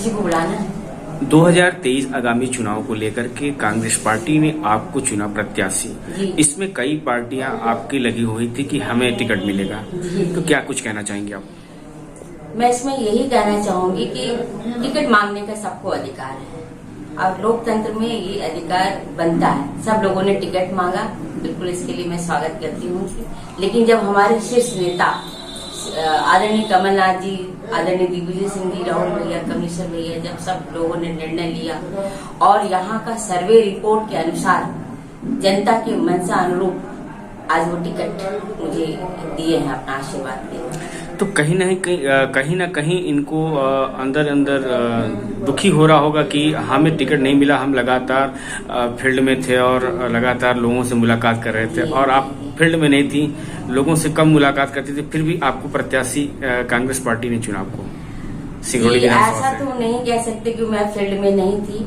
किसी को बुलाना है। 2023 आगामी चुनाव को लेकर के कांग्रेस पार्टी ने आपको चुना प्रत्याशी। इसमें कई पार्टियां आपकी लगी हुई थी कि हमें टिकट मिलेगा, तो क्या कुछ कहना चाहेंगे आप? मैं इसमें यही कहना चाहूंगी कि टिकट मांगने का सबको अधिकार है और लोकतंत्र में ये अधिकार बनता है। सब लोगों ने टिकट मांगा, बिल्कुल इसके लिए मैं स्वागत करती हूँ। लेकिन जब हमारे शीर्ष नेता आदरणीय कमलनाथ जी, आदरणीय दिग्विजय सिंह जी, राहुल भैया, कमिश्नर भैया, जब सब लोगों ने निर्णय लिया और यहाँ का सर्वे रिपोर्ट के अनुसार जनता की मनसा अनुरूप आज वो टिकट मुझे दिए हैं, अपना आशीर्वाद दिए। तो कहीं ना कहीं इनको अंदर दुखी हो रहा होगा कि हमें टिकट नहीं मिला। हम लगातार फील्ड में थे और लगातार लोगों से मुलाकात कर रहे थे और आप फील्ड में नहीं थी, लोगों से कम मुलाकात करती थी, फिर भी आपको प्रत्याशी कांग्रेस पार्टी ने चुना आपको सिंगरौली विधानसभा से। ऐसा तो नहीं कह सकते कि मैं फील्ड में नहीं थी।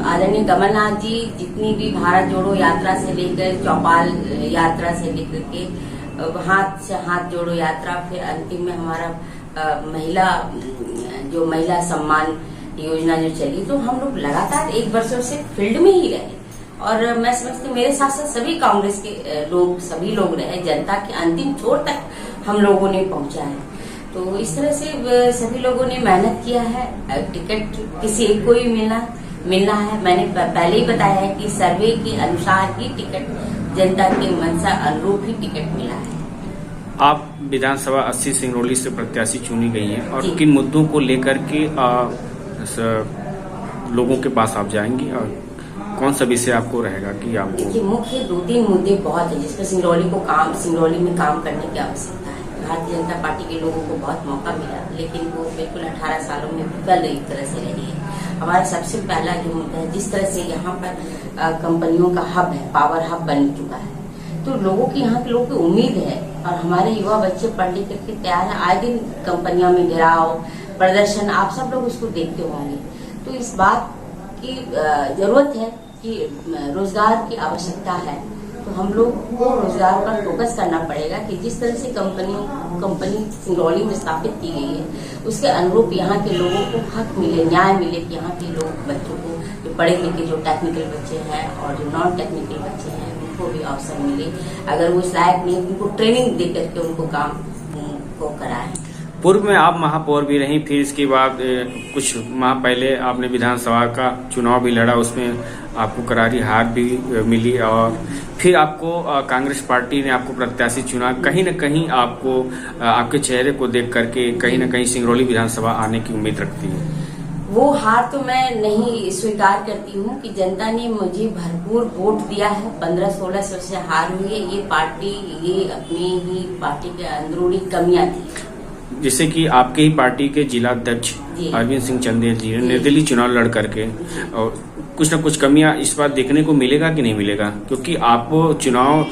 आदरणीय कमलनाथ जी जितनी भी भारत जोड़ो यात्रा से लेकर चौपाल यात्रा से लेकर के हाथ से हाथ जोड़ो यात्रा, फिर अंतिम में हमारा महिला सम्मान योजना जो चली, तो हम लोग लगातार 1 वर्षों से फील्ड में ही रहे और मैं समझती हूँ मेरे साथ साथ सभी कांग्रेस के लोग, सभी लोग रहे, जनता के अंतिम छोर तक हम लोगों ने पहुंचा है। तो इस तरह से सभी लोगों ने मेहनत किया है। टिकट किसी एक को ही मिलना है। मैंने पहले ही बताया है कि सर्वे के अनुसार ही टिकट, जनता के मनसा अनुरूप ही टिकट मिला है। आप विधानसभा 80 सिंगरौली से प्रत्याशी चुनी गई हैं और किन मुद्दों को लेकर के लोगों के पास आप जाएंगी और कौन सा विषय आपको रहेगा कि आपको? देखिए, मुख्य 2-3 मुद्दे बहुत है जिसमें सिंगरौली में काम करने की आवश्यकता है। भारतीय जनता पार्टी के लोगों को बहुत मौका मिला, लेकिन वो बिल्कुल 18 सालों में विफल एक तरह से रही है। हमारा सबसे पहला जो मुद्दा है, जिस तरह से यहाँ पर कंपनियों का हब है, पावर हब बन चुका है, तो लोगों की, यहाँ के लोगों की उम्मीद है और हमारे युवा बच्चे पढ़ लिख करके तैयार है। आए दिन कंपनियों में घेराव, प्रदर्शन, आप सब लोग उसको देखते होंगे। तो इस बात की जरूरत है कि रोजगार की आवश्यकता है, तो हम लोग को रोजगार पर फोकस करना पड़ेगा कि जिस तरह से कंपनी सिंगरौली में स्थापित की गई है, उसके अनुरूप यहाँ के लोगों को हक मिले, न्याय मिले कि यहाँ के लोग, बच्चों को, जो पढ़े लिखे, जो टेक्निकल बच्चे हैं और जो नॉन टेक्निकल बच्चे हैं, उनको भी अवसर मिले। अगर वो इस लायक नहीं, उनको ट्रेनिंग दे करके उनको काम को कराएं। पूर्व में आप महापौर भी रहीं, फिर इसके बाद कुछ माह पहले आपने विधानसभा का चुनाव भी लड़ा, उसमें आपको करारी हार भी मिली और फिर आपको कांग्रेस पार्टी ने आपको प्रत्याशी चुना। कहीं न कहीं आपको आपके चेहरे को देख करके कहीं न कहीं सिंगरौली विधानसभा आने की उम्मीद रखती है। वो हार तो मैं नहीं स्वीकार करती हूँ कि जनता ने मुझे भरपूर वोट दिया है। 15-16 से हार हुई है। ये अपनी ही पार्टी के अंदरूनी कमियां थी, जैसे कि आपके ही पार्टी के जिला अध्यक्ष अरविंद सिंह चंदेल जी ने निर्दलीय चुनाव लड़ करके और कुछ न कुछ कमियां इस बार देखने को मिलेगा कि नहीं मिलेगा, क्योंकि आपको चुनाव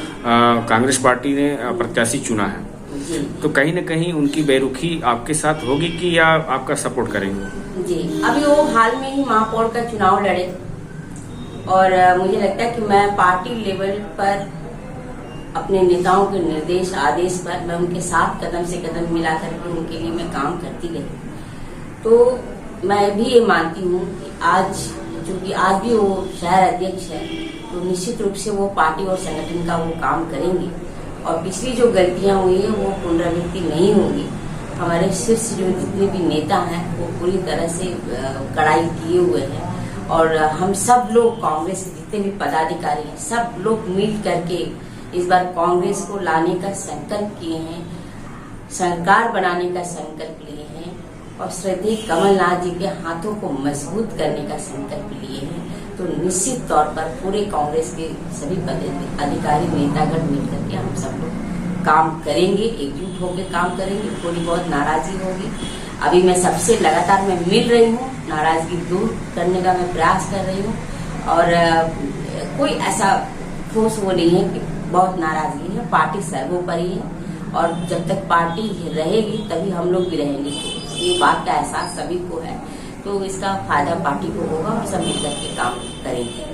कांग्रेस पार्टी ने प्रत्याशी चुना है, तो कहीं न कहीं उनकी बेरुखी आपके साथ होगी कि या आपका सपोर्ट करेंगे? जी, अभी वो हाल में ही महापौर का चुनाव लड़े और मुझे लगता है कि मैं पार्टी लेवल पर अपने नेताओं के निर्देश आदेश पर मैं उनके साथ कदम से कदम मिला करके उनके लिए मैं काम करती रही। तो मैं भी ये मानती हूँ कि चूंकि आज भी वो शहर अध्यक्ष है, तो निश्चित रूप से वो पार्टी और संगठन का वो काम करेंगे और पिछली जो गलतियां हुई है वो पुनरावृत्ति नहीं होगी। हमारे शीर्ष जो जितने भी नेता हैं वो पूरी तरह से कड़ाई किए हुए हैं और हम सब लोग, कांग्रेस के जितने भी पदाधिकारी हैं, सब लोग मिल करके इस बार कांग्रेस को लाने का संकल्प किए हैं, सरकार बनाने का संकल्प लिए हैं और श्रद्धेय कमलनाथ जी के हाथों को मजबूत करने का संकल्प लिए हैं। तो निश्चित तौर पर पूरे कांग्रेस के सभी अधिकारी, नेतागण मिलकर के हम सब लोग काम करेंगे, एकजुट होकर काम करेंगे। थोड़ी बहुत नाराजगी होगी, अभी मैं सबसे लगातार मैं मिल रही हूँ, नाराजगी दूर करने का मैं प्रयास कर रही हूँ और कोई ऐसा ठोस वो नहीं है कि बहुत नाराजगी है। पार्टी सर्वोपरि है और जब तक पार्टी रहेगी तभी हम लोग भी रहेंगे। तो ये बात का एहसास सभी को है, तो इसका फायदा पार्टी को होगा और सब मिलकर के काम करेंगे।